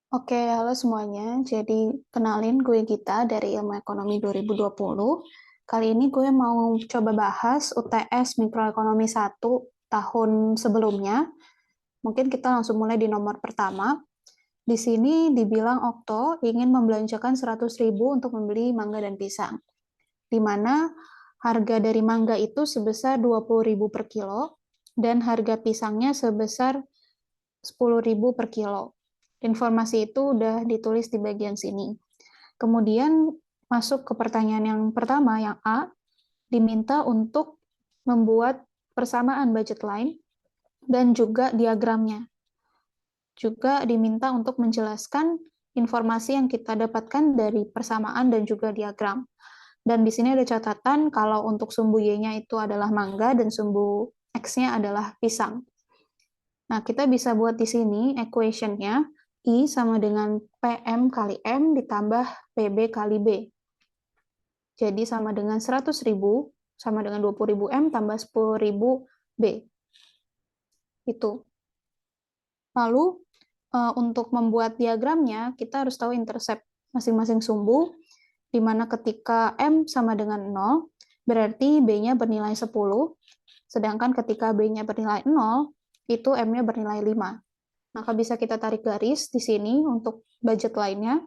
Oke, halo semuanya. Jadi, kenalin gue Gita dari Ilmu Ekonomi 2020. Kali ini gue mau coba bahas UTS Mikroekonomi 1 tahun sebelumnya. Mungkin kita langsung mulai di nomor pertama. Di sini dibilang Okto ingin membelanjakan 100.000 untuk membeli mangga dan pisang, di mana harga dari mangga itu sebesar 20.000 per kilo dan harga pisangnya sebesar 10.000 per kilo. Informasi itu udah ditulis di bagian sini. Kemudian masuk ke pertanyaan yang pertama, yang A, diminta untuk membuat persamaan budget line dan juga diagramnya. Juga diminta untuk menjelaskan informasi yang kita dapatkan dari persamaan dan juga diagram. Dan di sini ada catatan kalau untuk sumbu Y-nya itu adalah mangga dan sumbu X-nya adalah pisang. Nah, kita bisa buat di sini equation-nya I sama dengan PM kali M ditambah PB kali B. Jadi sama dengan 100.000 sama dengan 20.000 M tambah 10.000 B. Itu. Lalu, untuk membuat diagramnya, kita harus tahu intercept masing-masing sumbu, di mana ketika M sama dengan 0, berarti B-nya bernilai 10, sedangkan ketika B-nya bernilai 0, itu M-nya bernilai 5. Maka bisa kita tarik garis di sini untuk budget lainnya.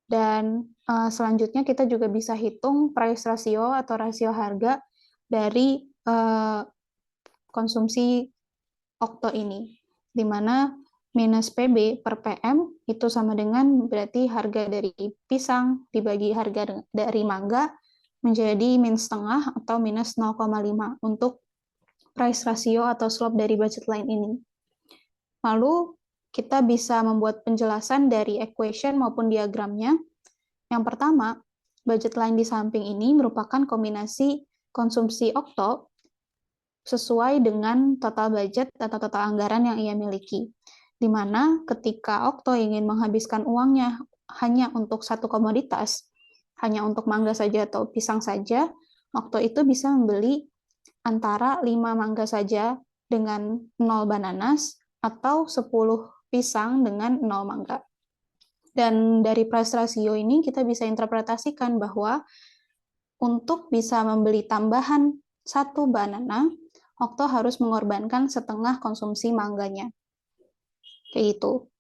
Dan selanjutnya kita juga bisa hitung price ratio atau rasio harga dari konsumsi Okto ini, di mana minus PB per PM itu sama dengan berarti harga dari pisang dibagi harga dari mangga menjadi min setengah atau minus 0,5 untuk price ratio atau slope dari budget line ini. Lalu kita bisa membuat penjelasan dari equation maupun diagramnya. Yang pertama, budget line di samping ini merupakan kombinasi konsumsi Okto sesuai dengan total budget atau total anggaran yang ia miliki. Di mana ketika Okto ingin menghabiskan uangnya hanya untuk satu komoditas, hanya untuk mangga saja atau pisang saja, Okto itu bisa membeli antara 5 mangga saja dengan 0 bananas atau 10 pisang dengan 0 mangga. Dan dari price ratio ini kita bisa interpretasikan bahwa untuk bisa membeli tambahan satu banana, Okto harus mengorbankan setengah konsumsi mangganya. Kayak gitu.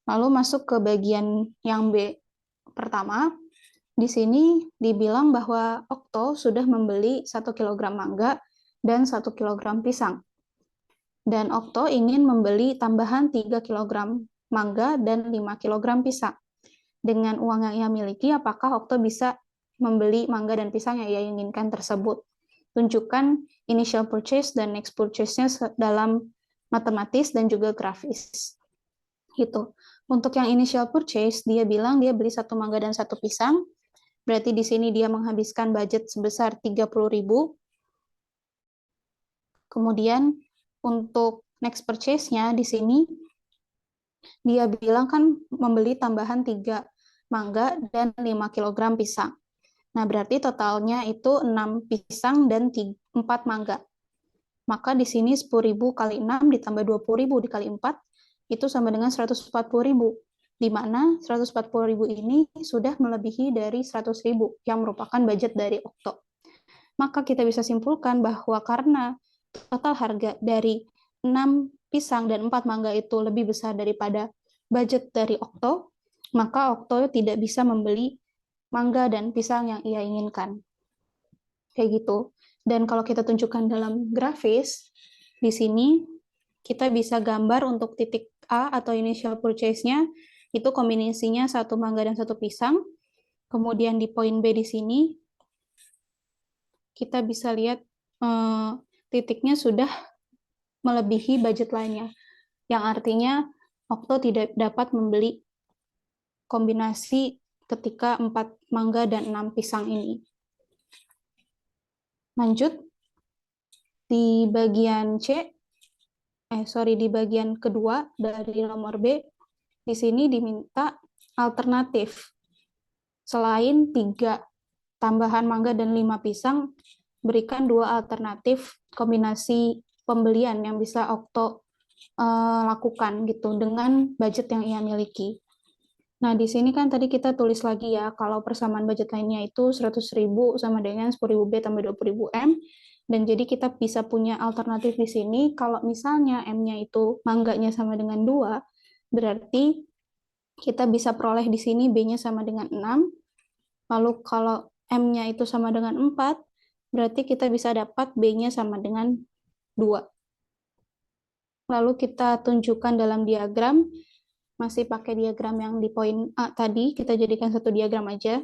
Lalu masuk ke bagian yang B pertama. Di sini dibilang bahwa Okto sudah membeli 1 kilogram mangga dan 1 kilogram pisang. Dan Okto ingin membeli tambahan 3 kilogram mangga dan 5 kilogram pisang. Dengan uang yang ia miliki, apakah Okto bisa membeli mangga dan pisang yang ia inginkan tersebut? Tunjukkan initial purchase dan next purchase-nya dalam matematis dan juga grafis. Gitu. Untuk yang initial purchase, dia bilang dia beli 1 mangga dan 1 pisang. Berarti di sini dia menghabiskan budget sebesar 30.000. Kemudian untuk next purchase-nya di sini dia bilang kan membeli tambahan 3 mangga dan 5 kilogram pisang. Nah, berarti totalnya itu 6 pisang dan 4 mangga. Maka di sini 10.000 kali 6 ditambah 20.000 dikali 4 itu sama dengan 140.000. Di mana 140.000 ini sudah melebihi dari 100.000 yang merupakan budget dari Okto. Maka kita bisa simpulkan bahwa karena total harga dari 6 pisang dan 4 mangga itu lebih besar daripada budget dari Okto, maka Okto tidak bisa membeli mangga dan pisang yang ia inginkan. Kayak gitu. Dan kalau kita tunjukkan dalam grafis, di sini kita bisa gambar untuk titik A atau initial purchase-nya, itu kombinasinya 1 mangga dan 1 pisang. Kemudian di poin B di sini, kita bisa lihat titiknya sudah melebihi budget lainnya, yang artinya Okto tidak dapat membeli kombinasi ketika 4 mangga dan 6 pisang ini. Lanjut, di bagian di bagian kedua dari nomor B, di sini diminta alternatif. Selain 3 tambahan mangga dan 5 pisang, berikan 2 alternatif kombinasi pembelian yang bisa Okto lakukan gitu dengan budget yang ia miliki. Nah, di sini kan tadi kita tulis lagi ya, kalau persamaan budget lainnya itu 100.000 sama dengan 10.000 B tambah 20.000 M. Dan jadi kita bisa punya alternatif di sini, kalau misalnya M-nya itu mangganya sama dengan 2, berarti kita bisa peroleh di sini B-nya sama dengan 6. Lalu kalau M-nya itu sama dengan 4, berarti kita bisa dapat B-nya sama dengan 2. Lalu kita tunjukkan dalam diagram, masih pakai diagram yang di poin A tadi, kita jadikan satu diagram aja.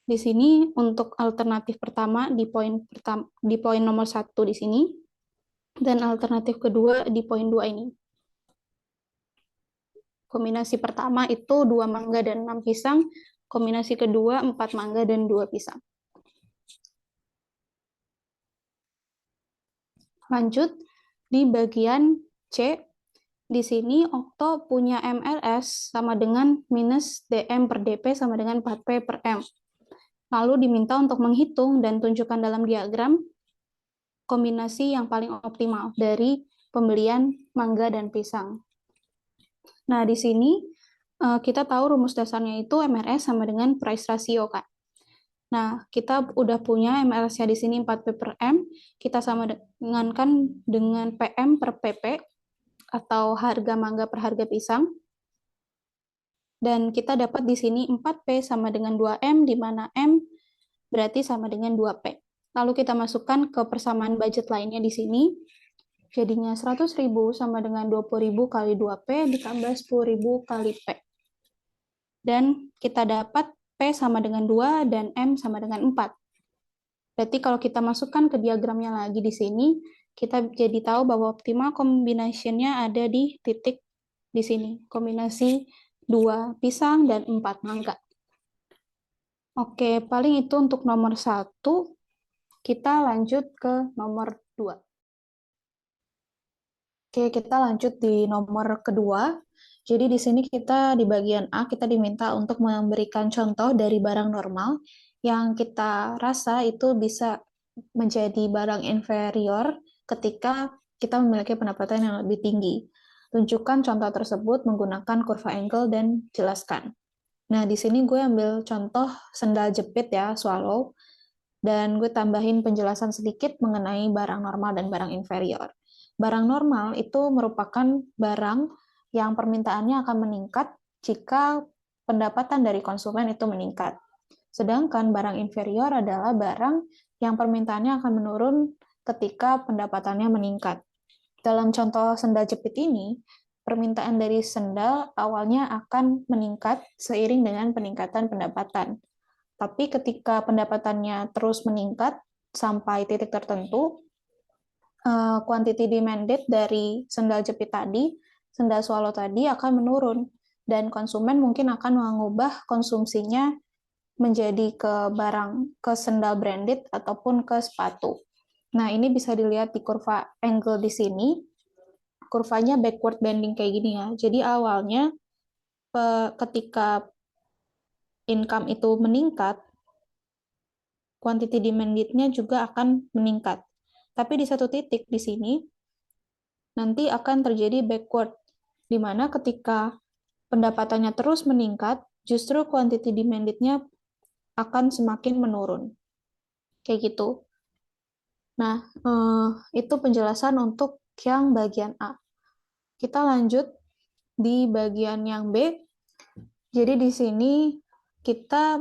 Di sini untuk alternatif pertama di poin nomor 1 di sini, dan alternatif kedua di poin 2 ini. Kombinasi pertama itu 2 mangga dan 6 pisang, kombinasi kedua 4 mangga dan 2 pisang. Lanjut, di bagian C, di sini Okto punya MRS sama dengan minus DM per DP sama dengan 4P per M. Lalu diminta untuk menghitung dan tunjukkan dalam diagram kombinasi yang paling optimal dari pembelian mangga dan pisang. Nah, di sini kita tahu rumus dasarnya itu MRS sama dengan price ratio, Kak. Nah, kita udah punya MRS-nya di sini 4P per M, kita sama dengan PM per PP, atau harga mangga per harga pisang. Dan kita dapat di sini 4P sama dengan 2M, di mana M berarti sama dengan 2P. Lalu kita masukkan ke persamaan budget lainnya di sini, jadinya 100.000 sama dengan 20.000 kali 2P ditambah 10.000 kali P. Dan kita dapat P sama dengan 2 dan M sama dengan 4. Berarti kalau kita masukkan ke diagramnya lagi di sini, kita jadi tahu bahwa optimal combination-nya ada di titik di sini. Kombinasi 2 pisang dan 4 mangga. Oke, paling itu untuk nomor 1. Kita lanjut ke nomor 2. Oke, kita lanjut di nomor kedua. Jadi di sini kita di bagian A, kita diminta untuk memberikan contoh dari barang normal yang kita rasa itu bisa menjadi barang inferior ketika kita memiliki pendapatan yang lebih tinggi. Tunjukkan contoh tersebut menggunakan kurva angle dan jelaskan. Nah, di sini gue ambil contoh sendal jepit ya, swallow, dan gue tambahin penjelasan sedikit mengenai barang normal dan barang inferior. Barang normal itu merupakan barang yang permintaannya akan meningkat jika pendapatan dari konsumen itu meningkat. Sedangkan barang inferior adalah barang yang permintaannya akan menurun ketika pendapatannya meningkat. Dalam contoh sendal jepit ini, permintaan dari sendal awalnya akan meningkat seiring dengan peningkatan pendapatan. Tapi ketika pendapatannya terus meningkat sampai titik tertentu, quantity demanded dari sendal jepit tadi, sendal swallow tadi akan menurun, dan konsumen mungkin akan mengubah konsumsinya menjadi ke sendal branded ataupun ke sepatu. Nah, ini bisa dilihat di kurva angle di sini. Kurvanya backward bending kayak gini ya. Jadi awalnya ketika income itu meningkat, quantity demanded-nya juga akan meningkat. Tapi di satu titik di sini, nanti akan terjadi backward, di mana ketika pendapatannya terus meningkat, justru quantity demanded-nya akan semakin menurun. Kayak gitu. Nah, itu penjelasan untuk yang bagian A. Kita lanjut di bagian yang B. Jadi di sini kita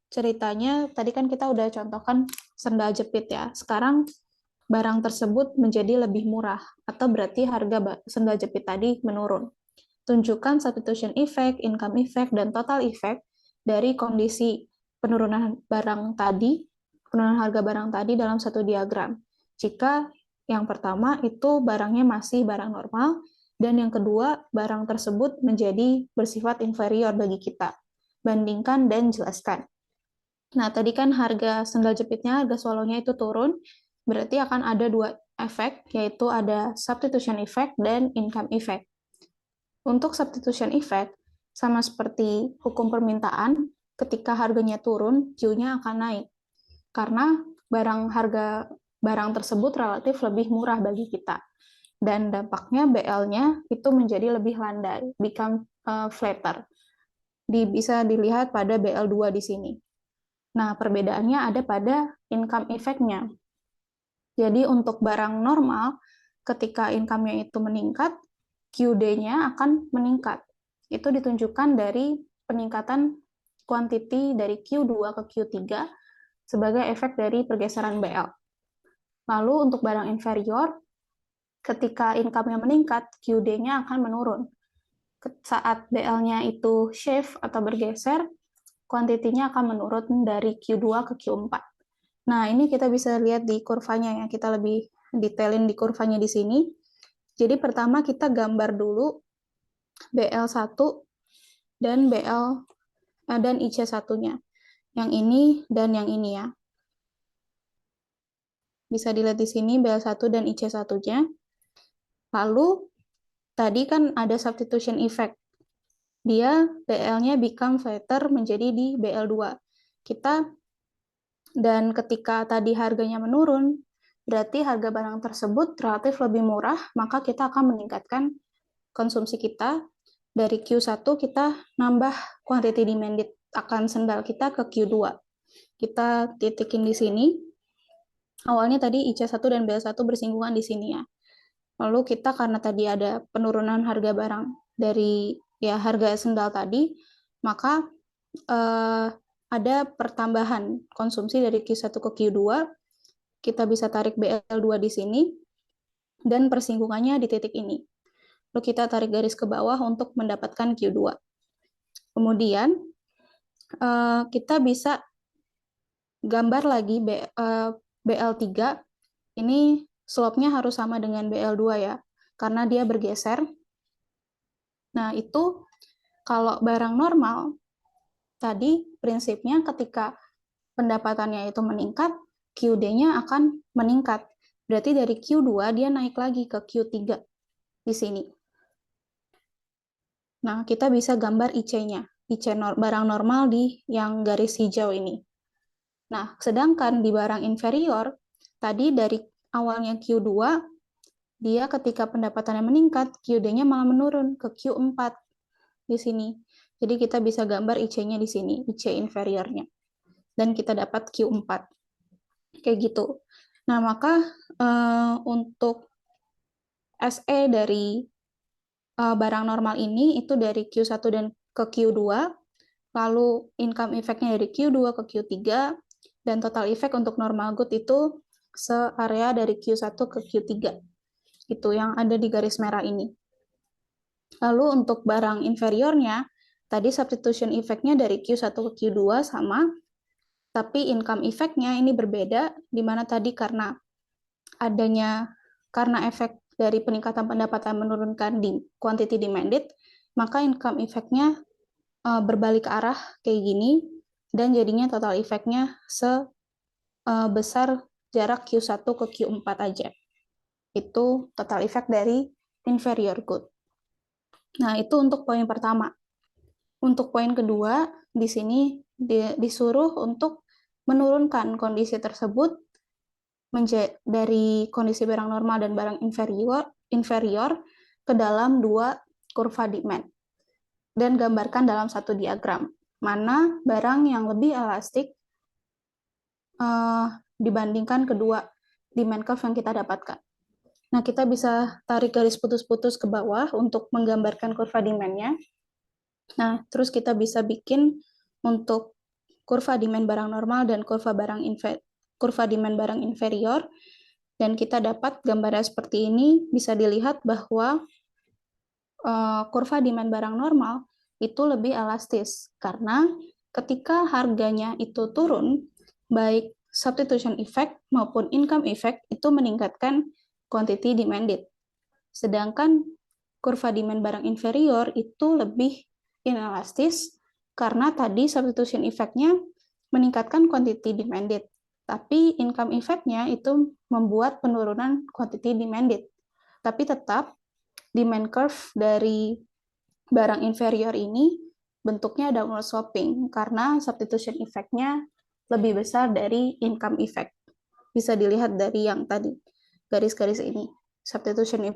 ceritanya, tadi kan kita udah contohkan sendal jepit ya. Sekarang barang tersebut menjadi lebih murah, atau berarti harga sendal jepit tadi menurun. Tunjukkan substitution effect, income effect, dan total effect dari kondisi penurunan barang tadi, penurunan harga barang tadi dalam satu diagram. Jika yang pertama itu barangnya masih barang normal, dan yang kedua barang tersebut menjadi bersifat inferior bagi kita. Bandingkan dan jelaskan. Nah, tadi kan harga sendal jepitnya, harga swallow-nya itu turun, berarti akan ada dua efek, yaitu ada substitution effect dan income effect. Untuk substitution effect, sama seperti hukum permintaan, ketika harganya turun, Q-nya akan naik. Karena harga barang tersebut relatif lebih murah bagi kita. Dan dampaknya BL-nya itu menjadi lebih landai, become flatter. Bisa dilihat pada BL2 di sini. Nah, perbedaannya ada pada income effect-nya. Jadi untuk barang normal, ketika income-nya itu meningkat, QD-nya akan meningkat. Itu ditunjukkan dari peningkatan quantity dari Q2 ke Q3 sebagai efek dari pergeseran BL. Lalu untuk barang inferior, ketika income-nya meningkat, QD-nya akan menurun. Saat BL-nya itu shift atau bergeser, kuantitinya akan menurun dari Q2 ke Q4. Nah, ini kita bisa lihat di kurvanya ya. Kita lebih detailin di kurvanya di sini. Jadi pertama kita gambar dulu BL1 dan dan IC1-nya. Yang ini dan yang ini ya. Bisa dilihat di sini BL1 dan IC1-nya. Lalu tadi kan ada substitution effect. Dia BL-nya become flatter menjadi di BL2. Dan ketika tadi harganya menurun, berarti harga barang tersebut relatif lebih murah, maka kita akan meningkatkan konsumsi kita. Dari Q1 kita nambah quantity demanded akan sendal kita ke Q2. Kita titikin di sini. Awalnya tadi IC1 dan BL1 bersinggungan di sini ya. Lalu kita karena tadi ada penurunan harga barang dari ya harga sendal tadi, maka ada pertambahan konsumsi dari Q1 ke Q2. Kita bisa tarik BL2 di sini dan persinggungannya di titik ini. Lalu kita tarik garis ke bawah untuk mendapatkan Q2. Kemudian kita bisa gambar lagi BL3. Ini slope-nya harus sama dengan BL2 ya, karena dia bergeser. Nah, itu kalau barang normal, tadi prinsipnya ketika pendapatannya itu meningkat, QD-nya akan meningkat. Berarti dari Q2 dia naik lagi ke Q3 di sini. Nah, kita bisa gambar IC-nya, barang normal di yang garis hijau ini. Nah, sedangkan di barang inferior, tadi dari awalnya Q2, dia ketika pendapatannya meningkat, QD-nya malah menurun ke Q4 di sini. Jadi kita bisa gambar IC-nya di sini, IC inferiornya. Dan kita dapat Q4. Kayak gitu. Nah, maka untuk SE dari barang normal ini itu dari Q1 dan ke Q2, lalu income effect-nya dari Q2 ke Q3, dan total effect untuk normal good itu searea dari Q1 ke Q3. Itu yang ada di garis merah ini. Lalu untuk barang inferiornya, tadi substitution effect-nya dari Q1 ke Q2 sama, tapi income effect-nya ini berbeda, di mana tadi karena efek dari peningkatan pendapatan menurunkan di quantity demanded, maka income effect-nya berbalik ke arah kayak gini, dan jadinya total effect-nya sebesar jarak Q1 ke Q4 aja. Itu total effect dari inferior good. Nah, itu untuk poin pertama. Untuk poin kedua, di sini disuruh untuk menurunkan kondisi tersebut dari kondisi barang normal dan barang inferior ke dalam dua kurva demand. Dan gambarkan dalam satu diagram, mana barang yang lebih elastik dibandingkan kedua demand curve yang kita dapatkan. Nah, kita bisa tarik garis putus-putus ke bawah untuk menggambarkan kurva demand-nya. Nah, terus kita bisa bikin untuk kurva demand barang normal dan kurva demand barang inferior, dan kita dapat gambarnya seperti ini. Bisa dilihat bahwa kurva demand barang normal itu lebih elastis, karena ketika harganya itu turun, baik substitution effect maupun income effect itu meningkatkan quantity demanded. Sedangkan kurva demand barang inferior itu lebih inelastis, karena tadi substitution effect-nya meningkatkan quantity demanded, tapi income effect-nya itu membuat penurunan quantity demanded. Tapi tetap demand curve dari barang inferior ini bentuknya downward sloping, karena substitution effect-nya lebih besar dari income effect. Bisa dilihat dari yang tadi, garis-garis ini. Substitution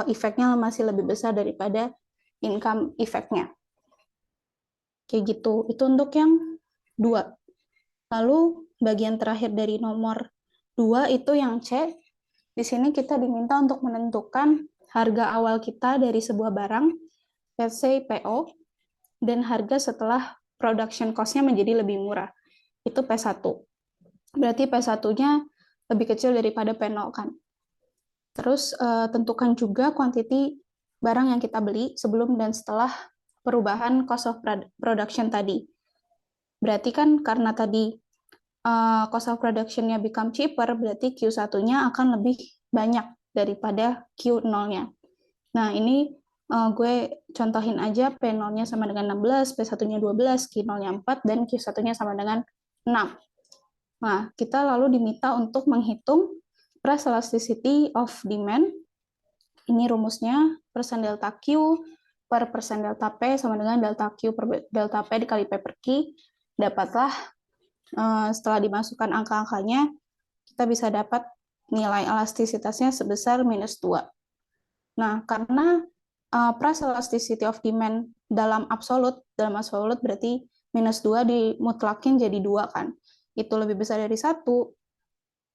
efeknya masih lebih besar daripada income efeknya. Kayak gitu. Itu untuk yang 2. Lalu bagian terakhir dari nomor 2 itu yang C. Di sini kita diminta untuk menentukan harga awal kita dari sebuah barang, let's say PO, dan harga setelah production cost-nya menjadi lebih murah. Itu P1. Berarti P1-nya lebih kecil daripada P0 kan. Terus tentukan juga quantity barang yang kita beli sebelum dan setelah perubahan cost of production tadi. Berarti kan karena tadi cost of production-nya become cheaper, berarti Q1-nya akan lebih banyak daripada Q0-nya. Nah, ini gue contohin aja P0-nya sama dengan 16, P1-nya 12, Q0-nya 4, dan Q1-nya sama dengan 6. Nah, kita lalu diminta untuk menghitung price elasticity of demand. Ini rumusnya, persen delta Q per persen delta P sama dengan delta Q per delta P dikali P per Q. Dapatlah, setelah dimasukkan angka-angkanya, kita bisa dapat nilai elastisitasnya sebesar minus 2. Nah, karena price elasticity of demand dalam absolut berarti minus 2 dimutlakin jadi 2 kan. Itu lebih besar dari 1,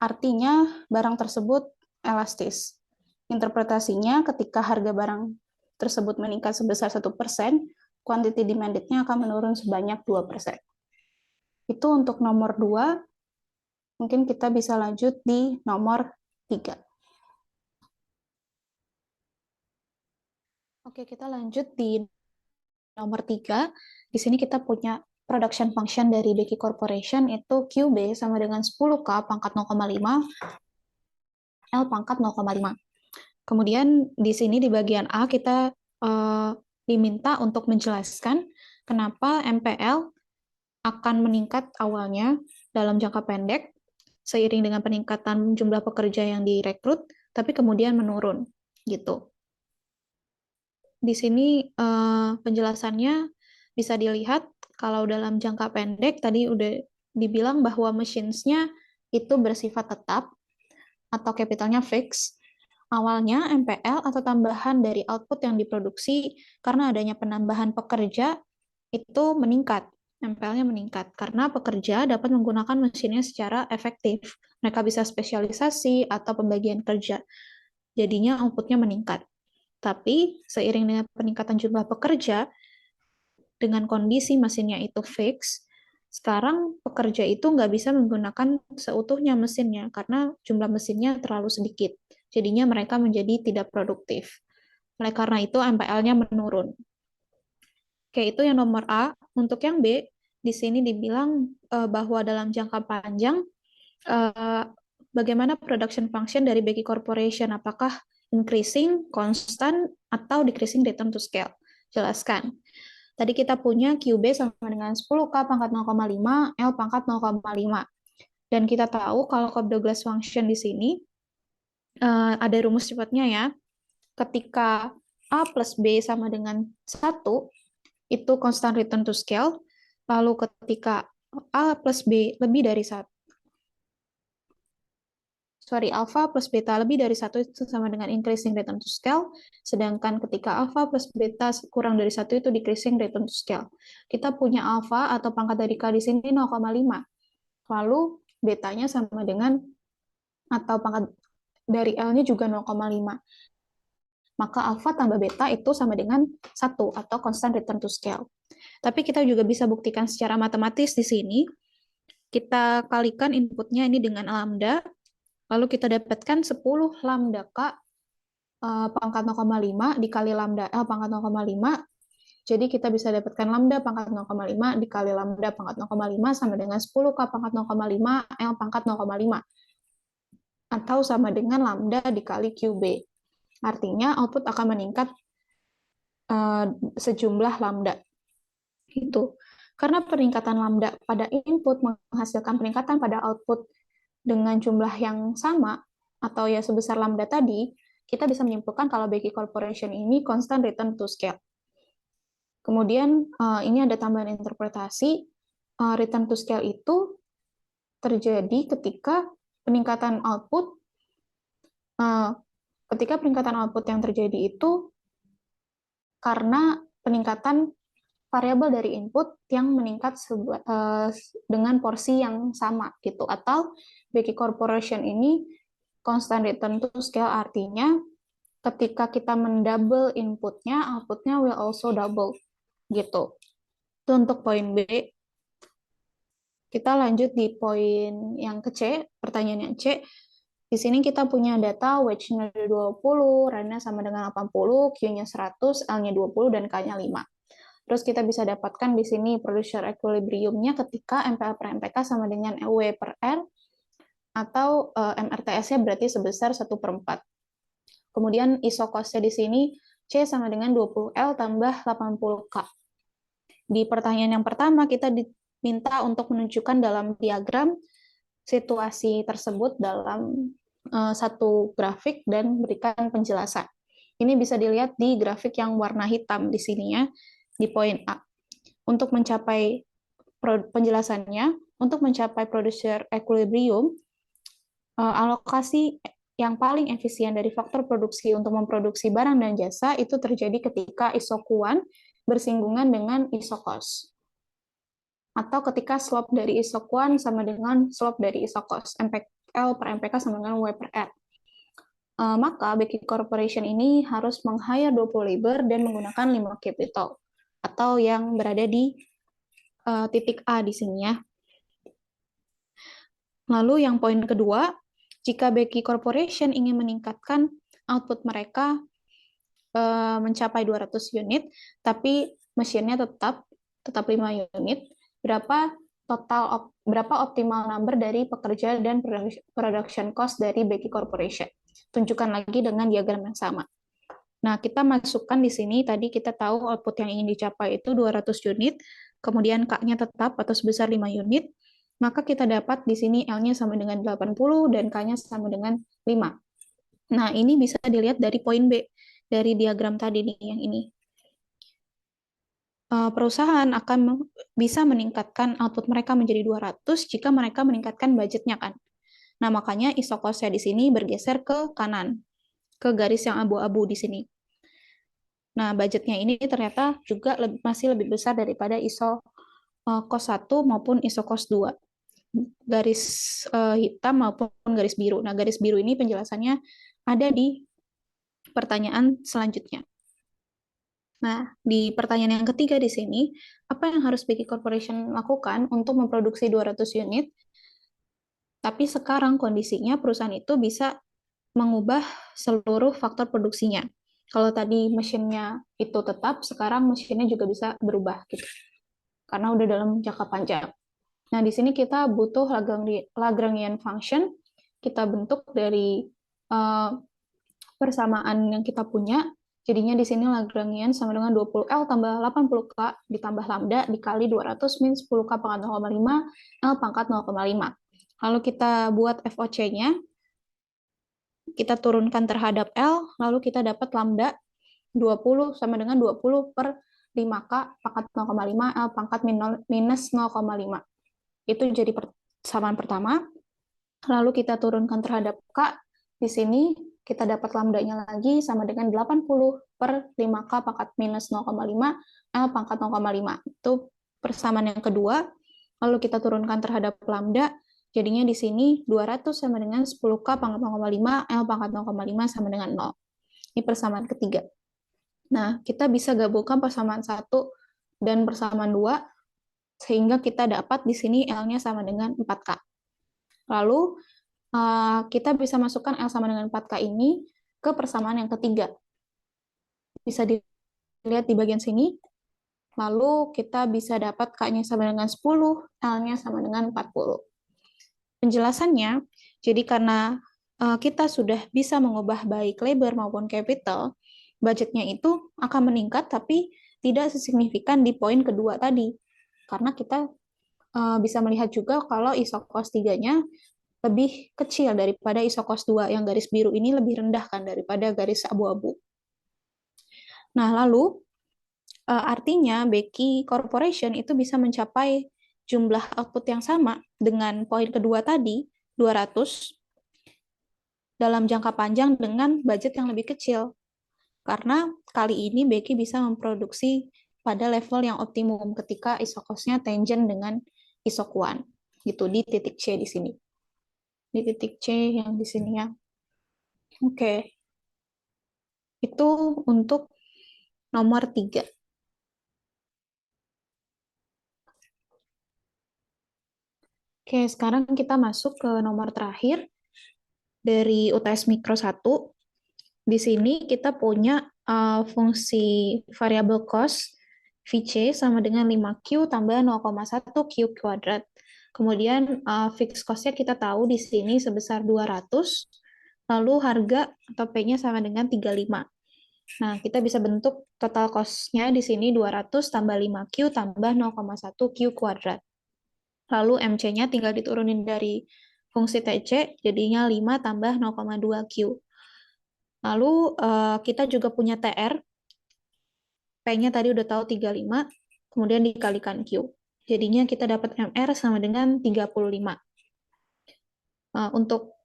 artinya barang tersebut elastis. Interpretasinya ketika harga barang tersebut meningkat sebesar 1%, quantity demanded-nya akan menurun sebanyak 2%. Itu untuk nomor 2, mungkin kita bisa lanjut di nomor 3. Oke, kita lanjut di nomor 3. Di sini kita punya production function dari Becky Corporation itu QB sama dengan 10K pangkat 0,5 L pangkat 0,5. Kemudian di sini di bagian A kita diminta untuk menjelaskan kenapa MPL akan meningkat awalnya dalam jangka pendek seiring dengan peningkatan jumlah pekerja yang direkrut, tapi kemudian menurun gitu. Di sini penjelasannya bisa dilihat kalau dalam jangka pendek tadi udah dibilang bahwa machines-nya itu bersifat tetap atau capitalnya fix. Awalnya MPL atau tambahan dari output yang diproduksi karena adanya penambahan pekerja itu meningkat. MPL-nya meningkat karena pekerja dapat menggunakan mesinnya secara efektif. Mereka bisa spesialisasi atau pembagian kerja. Jadinya output-nya meningkat. Tapi seiring dengan peningkatan jumlah pekerja, dengan kondisi mesinnya itu fix, sekarang pekerja itu nggak bisa menggunakan seutuhnya mesinnya karena jumlah mesinnya terlalu sedikit. Jadinya mereka menjadi tidak produktif. Oleh karena itu MPL-nya menurun. Oke, itu yang nomor A. Untuk yang B, di sini dibilang bahwa dalam jangka panjang, bagaimana production function dari Becky Corporation, apakah increasing, constant, atau decreasing return to scale? Jelaskan. Tadi kita punya QB sama dengan 10K pangkat 0,5, L pangkat 0,5. Dan kita tahu kalau Cobb-Douglas function di sini ada rumus cepatnya ya. Ketika A plus B sama dengan 1, itu constant return to scale. Lalu ketika A plus B lebih dari 1, alpha plus beta lebih dari 1 itu sama dengan increasing return to scale, sedangkan ketika alpha plus beta kurang dari 1 itu decreasing return to scale. Kita punya alpha atau pangkat dari K di sini 0,5. Lalu betanya sama dengan, atau pangkat dari L-nya juga 0,5. Maka alpha tambah beta itu sama dengan 1 atau constant return to scale. Tapi kita juga bisa buktikan secara matematis di sini. Kita kalikan inputnya ini dengan lambda, lalu kita dapatkan 10 lambda K pangkat 0,5 dikali lambda L pangkat 0,5. Jadi kita bisa dapatkan lambda pangkat 0,5 dikali lambda pangkat 0,5 sama dengan 10K pangkat 0,5 L pangkat 0,5. Atau sama dengan lambda dikali QB. Artinya output akan meningkat sejumlah lambda. Itu. Karena peningkatan lambda pada input menghasilkan peningkatan pada output dengan jumlah yang sama, atau ya sebesar lambda tadi, kita bisa menyimpulkan kalau Becky Corporation ini constant return to scale. Kemudian ini ada tambahan interpretasi, return to scale itu terjadi ketika peningkatan output Ketika peningkatan output yang terjadi itu karena peningkatan variabel dari input yang meningkat dengan porsi yang sama gitu, atau Becky Corporation ini constant return to scale, artinya ketika kita mendouble inputnya, outputnya will also double gitu. Itu untuk poin B. Kita lanjut di poin yang ke C, pertanyaan yang C. Di sini kita punya data wedge-nya 20, R-nya sama dengan 80, Q-nya 100, L-nya 20, dan K-nya 5. Terus kita bisa dapatkan di sini producer equilibrium-nya ketika MPL per MPK sama dengan EW per R, atau MRTS-nya berarti sebesar 1/4. Kemudian isokosnya di sini C sama dengan 20L tambah 80K. Di pertanyaan yang pertama, kita diminta untuk menunjukkan dalam diagram situasi tersebut dalam satu grafik dan berikan penjelasan. Ini bisa dilihat di grafik yang warna hitam di sini ya, di poin A. Untuk mencapai penjelasannya, untuk mencapai producer equilibrium, alokasi yang paling efisien dari faktor produksi untuk memproduksi barang dan jasa itu terjadi ketika isokuan bersinggungan dengan isokos. Atau ketika slope dari isokuan sama dengan slope dari isokos. MPL per MPK sama dengan W per R. Maka Becky Corporation ini harus meng-hire 20 labor dan menggunakan 5 capital. Atau yang berada di titik A di sini ya. Lalu yang poin kedua, jika Becky Corporation ingin meningkatkan output mereka mencapai 200 unit, tapi mesinnya tetap 5 unit, berapa optimal number dari pekerja dan production cost dari Becky Corporation. Tunjukkan lagi dengan diagram yang sama. Nah, kita masukkan di sini, tadi kita tahu output yang ingin dicapai itu 200 unit, kemudian K-nya tetap atau sebesar 5 unit, maka kita dapat di sini L-nya sama dengan 80 dan K-nya sama dengan 5. Nah, ini bisa dilihat dari poin B, dari diagram tadi nih, yang ini. Perusahaan akan bisa meningkatkan output mereka menjadi 200 jika mereka meningkatkan budgetnya kan. Nah, makanya isokosnya di sini bergeser ke kanan, ke garis yang abu-abu di sini. Nah, budgetnya ini ternyata juga masih lebih besar daripada isokos 1 maupun isokos 2. Garis hitam maupun garis biru. Nah, garis biru ini penjelasannya ada di pertanyaan selanjutnya. Nah, di pertanyaan yang ketiga di sini, apa yang harus Becky Corporation lakukan untuk memproduksi 200 unit? Tapi sekarang kondisinya perusahaan itu bisa mengubah seluruh faktor produksinya. Kalau tadi mesinnya itu tetap, sekarang mesinnya juga bisa berubah gitu. Karena udah dalam jangka panjang. Nah, di sini kita butuh Lagrangian function. Kita bentuk dari persamaan yang kita punya. Jadinya di sini Lagrangian sama dengan 20L tambah 80K ditambah lambda dikali 200 min 10K pangkat 0,5 L pangkat 0,5. Lalu kita buat FOC-nya, kita turunkan terhadap L, lalu kita dapat lambda 20 sama dengan 20 per 5K pangkat 0,5 L pangkat minus 0,5. Itu jadi persamaan pertama. Lalu kita turunkan terhadap K, di sini kita dapat lambdanya lagi sama dengan 80 per 5K pangkat minus 0,5 L pangkat 0,5. Itu persamaan yang kedua. Lalu kita turunkan terhadap lambda, jadinya di sini 200 sama dengan 10K pangkat 0,5 L pangkat 0,5 sama dengan 0. Ini persamaan ketiga. Nah, kita bisa gabungkan persamaan 1 dan persamaan 2, sehingga kita dapat di sini L-nya sama dengan 4K. Lalu, kita bisa masukkan L sama dengan 4K ini ke persamaan yang ketiga. Bisa dilihat di bagian sini. Lalu kita bisa dapat K-nya sama dengan 10, L-nya sama dengan 40. Penjelasannya, jadi karena kita sudah bisa mengubah baik labor maupun capital, budgetnya itu akan meningkat, tapi tidak sesignifikan di poin kedua tadi. Karena kita bisa melihat juga kalau isokos 3-nya lebih kecil daripada isokos 2, yang garis biru ini lebih rendah kan daripada garis abu-abu. Nah, lalu artinya Becky Corporation itu bisa mencapai jumlah output yang sama dengan poin kedua tadi, 200, dalam jangka panjang dengan budget yang lebih kecil. Karena kali ini Becky bisa memproduksi pada level yang optimum ketika isokosnya tangent dengan isokuan. Gitu, di titik C di sini. Di titik C yang di sini ya. Oke. Itu untuk nomor 3. Oke, sekarang kita masuk ke nomor terakhir dari UTS Mikro 1. Di sini kita punya fungsi variable cost VC sama dengan 5Q tambah 0,1 Q kuadrat. Kemudian fixed cost-nya kita tahu di sini sebesar 200, lalu harga atau P-nya sama dengan 35. Nah, kita bisa bentuk total cost-nya di sini 200 tambah 5Q tambah 0,1 Q kuadrat. Lalu MC-nya tinggal diturunin dari fungsi TC, jadinya 5 tambah 0,2 Q. Lalu kita juga punya TR, P-nya tadi udah tahu 35, kemudian dikalikan Q. Jadinya kita dapat MR sama dengan 35. Untuk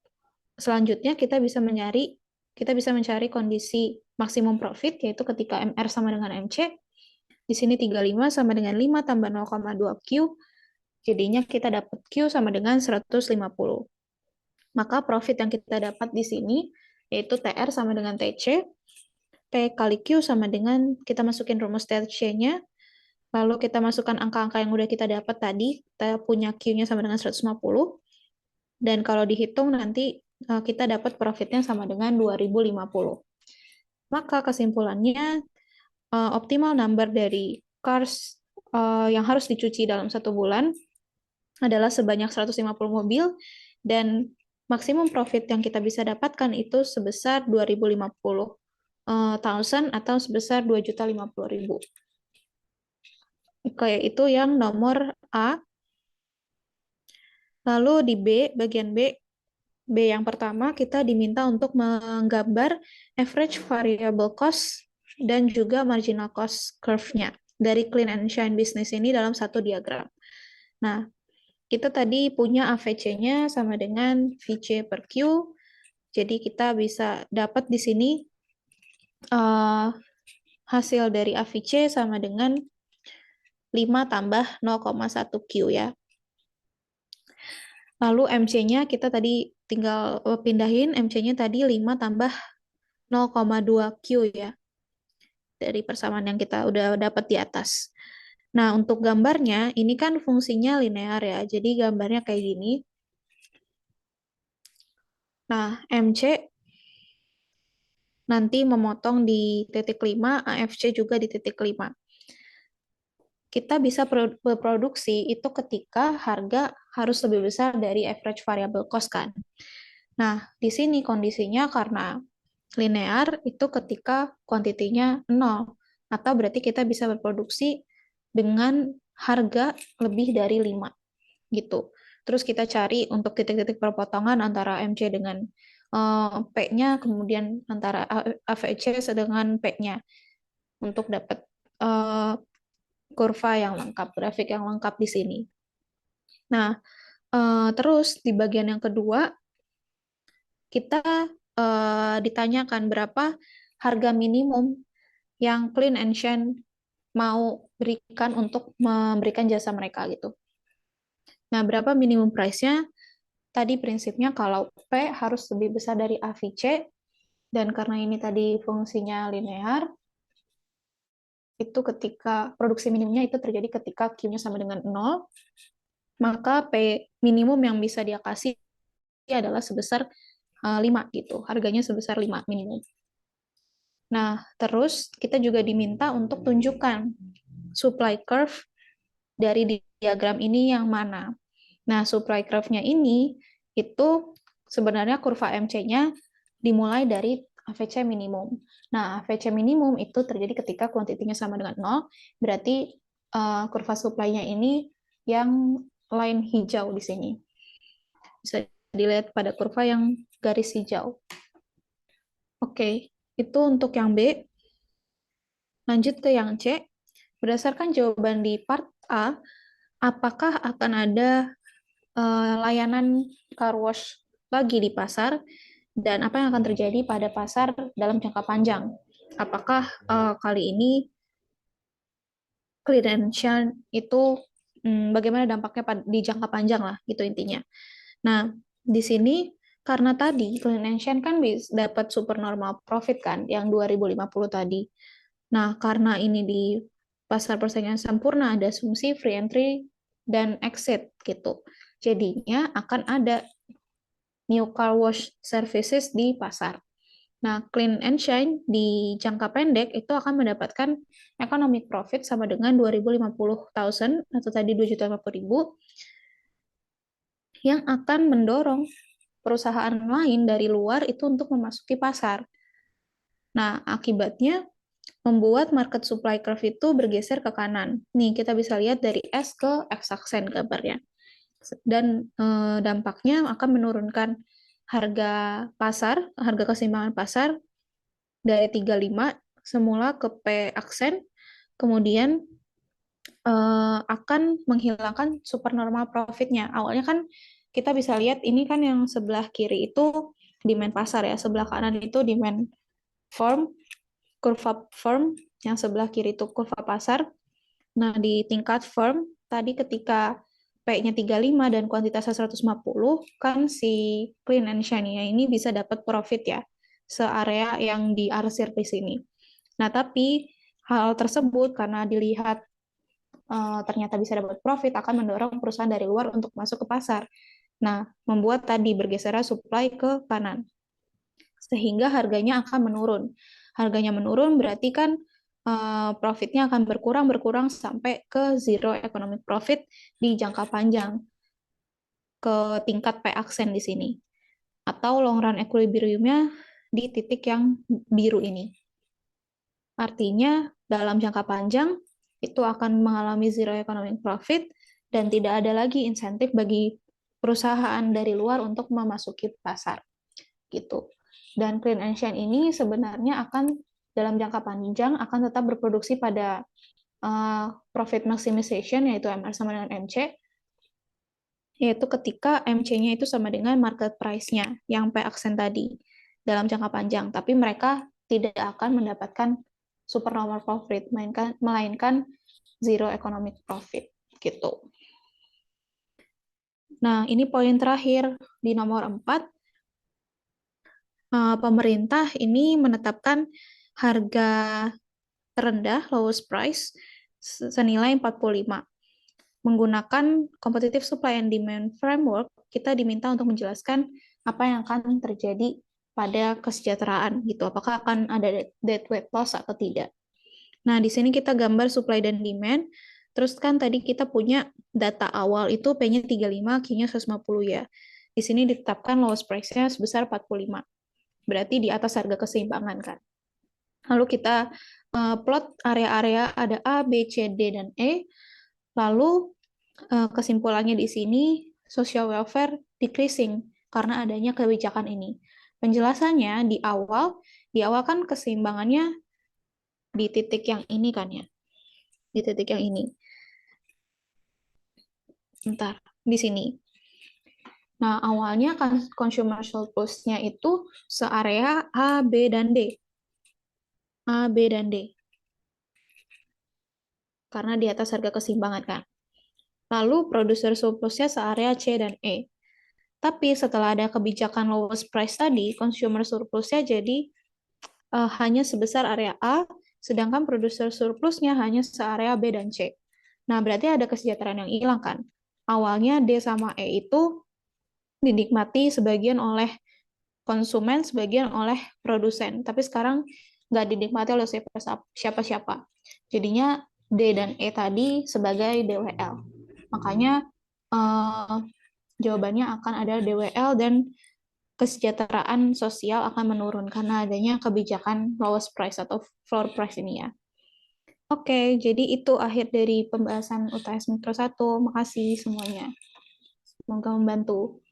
selanjutnya kita bisa mencari kondisi maksimum profit, yaitu ketika MR sama dengan MC. Di sini 35 sama dengan 5 tambah 0,2 Q, jadinya kita dapat Q sama dengan 150. Maka profit yang kita dapat di sini, yaitu TR sama dengan TC, P kali Q sama dengan, kita masukin rumus TC-nya, lalu kita masukkan angka-angka yang udah kita dapat tadi, kita punya Q-nya sama dengan 150, dan kalau dihitung nanti kita dapat profitnya sama dengan 2050. Maka kesimpulannya, optimal number dari cars yang harus dicuci dalam 1 bulan adalah sebanyak 150 mobil, dan maksimum profit yang kita bisa dapatkan itu sebesar 2050 thousand atau sebesar 2.050.000. Oke, itu yang nomor A. Lalu di B, bagian B yang pertama kita diminta untuk menggambar average variable cost dan juga marginal cost curve-nya dari clean and shine business ini dalam satu diagram. Nah, kita tadi punya AVC-nya sama dengan VC per Q, jadi kita bisa dapat di sini hasil dari AVC sama dengan 5 tambah 0,1 Q ya. Lalu MC-nya kita tadi tinggal pindahin, MC-nya tadi 5 tambah 0,2 Q ya, dari persamaan yang kita udah dapat di atas. Nah, untuk gambarnya, ini kan fungsinya linear ya, jadi gambarnya kayak gini. Nah, MC nanti memotong di titik 5, AFC juga di titik 5. Kita bisa berproduksi itu ketika harga harus lebih besar dari average variable cost kan. Nah, di sini kondisinya karena linear itu ketika kuantitinya 0, atau berarti kita bisa berproduksi dengan harga lebih dari 5 gitu. Terus kita cari untuk titik-titik perpotongan antara MC dengan P-nya, kemudian antara AVC dengan P-nya untuk dapat kurva yang lengkap, grafik yang lengkap di sini. Nah, terus di bagian yang kedua, kita ditanyakan berapa harga minimum yang Clean and Shine mau berikan untuk memberikan jasa mereka gitu. Nah, berapa minimum price-nya? Tadi prinsipnya kalau P harus lebih besar dari AVC, dan karena ini tadi fungsinya linear, itu ketika produksi minimumnya itu terjadi ketika Q-nya sama dengan 0, maka P minimum yang bisa dia kasih adalah sebesar 5 gitu. Harganya sebesar 5 minimum. Nah, terus kita juga diminta untuk tunjukkan supply curve dari diagram ini yang mana. Nah, supply curve-nya ini itu sebenarnya kurva MC-nya dimulai dari AVC minimum. Nah, AVC minimum itu terjadi ketika kuantitinya sama dengan 0, berarti kurva supply-nya ini yang line hijau di sini. Bisa dilihat pada kurva yang garis hijau. Oke, itu untuk yang B. Lanjut ke yang C. Berdasarkan jawaban di part A, apakah akan ada layanan car wash lagi di pasar dan apa yang akan terjadi pada pasar dalam jangka panjang. Apakah kali ini clearance itu bagaimana dampaknya di jangka panjang lah, gitu intinya. Nah, di sini karena tadi clean and shine kan dapat supernormal profit kan yang 2050 tadi. Nah, karena ini di pasar persaingan sempurna ada asumsi free entry dan exit gitu. Jadinya akan ada new car wash services di pasar. Nah, clean and shine di jangka pendek itu akan mendapatkan economic profit sama dengan 2050.000 atau tadi 2.050.000 yang akan mendorong perusahaan lain dari luar itu untuk memasuki pasar. Nah, akibatnya membuat market supply curve itu bergeser ke kanan. Nih, kita bisa lihat dari S ke X-aksen gambarnya. Dan dampaknya akan menurunkan harga pasar, harga keseimbangan pasar dari 35 semula ke P aksen, kemudian akan menghilangkan supernormal profitnya. Awalnya kan kita bisa lihat ini kan yang sebelah kiri itu demand pasar ya, sebelah kanan itu demand firm, kurva firm, yang sebelah kiri itu kurva pasar. Nah, di tingkat firm, tadi ketika P-nya 35 dan kuantitasnya 150, kan si clean and shiny ini bisa dapat profit ya, searea yang diarsir di sini. Nah, tapi hal tersebut karena dilihat ternyata bisa dapat profit akan mendorong perusahaan dari luar untuk masuk ke pasar. Nah, membuat tadi bergeser supply ke kanan. Sehingga harganya akan menurun. Harganya menurun berarti kan profitnya akan berkurang sampai ke zero economic profit di jangka panjang ke tingkat P aksen di sini. Atau long run equilibrium-nya di titik yang biru ini. Artinya dalam jangka panjang itu akan mengalami zero economic profit dan tidak ada lagi insentif bagi perusahaan dari luar untuk memasuki pasar gitu. Dan clean and shine ini sebenarnya akan dalam jangka panjang akan tetap berproduksi pada profit maximization yaitu MR sama dengan MC, yaitu ketika MC-nya itu sama dengan market price-nya yang P aksen tadi dalam jangka panjang, tapi mereka tidak akan mendapatkan supernormal profit, melainkan zero economic profit gitu. Nah, ini poin terakhir di nomor 4. Pemerintah ini menetapkan harga terendah, lowest price, senilai 45. Menggunakan competitive supply and demand framework, kita diminta untuk menjelaskan apa yang akan terjadi pada kesejahteraan gitu. Apakah akan ada dead weight loss atau tidak. Nah, di sini kita gambar supply dan demand. Terus kan tadi kita punya data awal itu P-nya 35, Q-nya 150 ya. Di sini ditetapkan lowest price-nya sebesar 45. Berarti di atas harga keseimbangan kan. Lalu kita plot area-area ada A, B, C, D, dan E. Lalu kesimpulannya di sini social welfare decreasing karena adanya kebijakan ini. Penjelasannya di awal kan keseimbangannya di titik yang ini kan ya. Di titik yang ini. Bentar, di sini. Nah, awalnya kan consumer surplus-nya itu searea A, B, dan D. A, B, dan D. Karena di atas harga keseimbangan kan. Lalu producer surplusnya searea C dan E. Tapi setelah ada kebijakan lowest price tadi, consumer surplusnya jadi hanya sebesar area A, sedangkan producer surplusnya hanya searea B dan C. Nah, berarti ada kesejahteraan yang hilang kan. Awalnya D sama E itu dinikmati sebagian oleh konsumen, sebagian oleh produsen. Tapi sekarang nggak dinikmati oleh siapa-siapa. Jadinya D dan E tadi sebagai DWL. Makanya jawabannya akan ada DWL dan kesejahteraan sosial akan menurun karena adanya kebijakan lowest price atau floor price ini ya. Oke, jadi itu akhir dari pembahasan UTS Mikro 1. Makasih semuanya. Semoga membantu.